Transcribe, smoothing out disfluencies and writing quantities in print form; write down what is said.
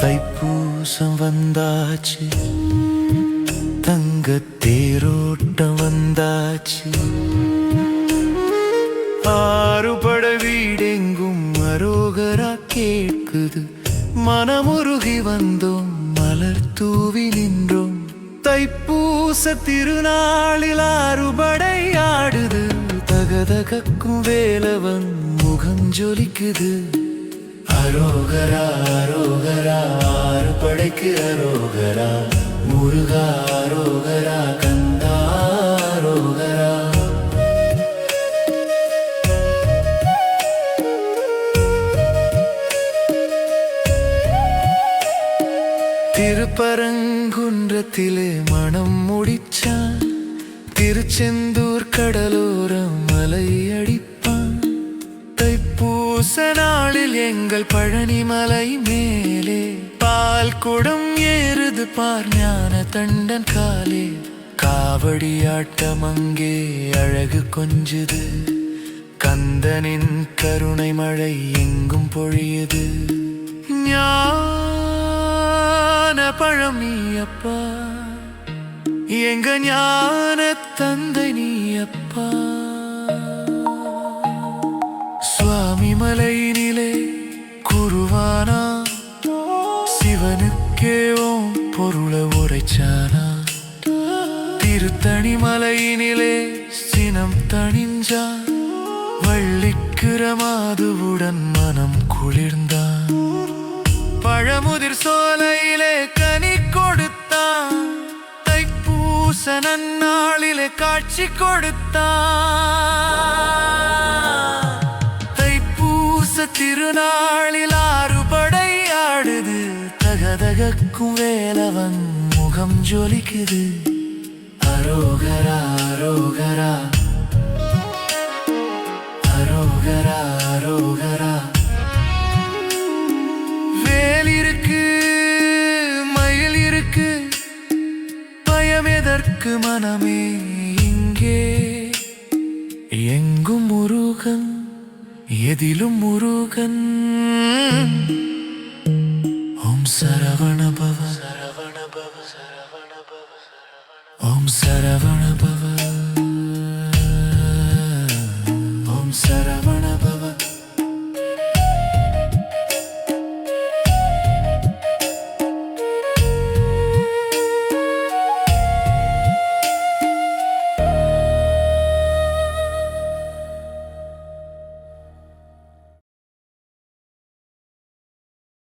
தைப்பூசம் வந்தாச்சு, தங்க தேரோட்டம் வந்தாச்சு. ஆறுபட வீடெங்கும் அரோகரா கேட்குது. மனமுருகி வந்தோம், மலர் தூவி நின்றோம். தைப்பூச திருநாளில் ஆறுபடை ஆடுது. தகதகக்கும் வேலவன் முகம் ஜொலிக்குது. அரோகரா அரோகரா ஆறுபடைக்கு அரோகரா, முருகா அரோகரா, கந்தா அரோகரா. திருப்பரங்குன்றத்திலே மனம் முடிச்சான், திருச்செந்தூர் கடலோரம் மலை அடிப்பான். தைப்பூச நாளில் எங்கள் பழனி மலை மேலே பால் குடம் ஏறுது பார் ஞான தண்டன் காலே. காவடி ஆட்டம் அங்கே அழகு கொஞ்சுது. கந்தனின் கருணை மழை எங்கும் பொழியுது. ஞான பழம் நீ அப்பா, எங்க ஞான தந்தை நீ அப்பா. சுவாமி மலையினிலே குருவானா, சிவனுக்கே ஓம் பொருள உரைச்சானா. திருத்தணி மலையினிலே சினம் தணிஞ்சான், வள்ளிக்கிற மாதுவுடன் மனம் குளிர்ந்தான். பழமுதிர் சோலையிலே கனி கொடுத்தான், தைப்பூச நன்னாளிலே காட்சி கொடுத்தான். தைப்பூச திருநாளில் ஆறுபடை ஆடுது. தகதகக்கும் வேலவன் முகம் ஜொலிக்குது. அரோகரா அரோகரா அரோகரா அரோகரா. வேல் இருக்கு, மயில் இருக்கு, பயம் எதற்கு மனமே இங்கே. எங்கும் முருகன், எதிலும் முருகன். ஓம் சரவண பவ சரவண பவ சரவண பவ. ஓம் சரவண பவ, ஓம் சரவண.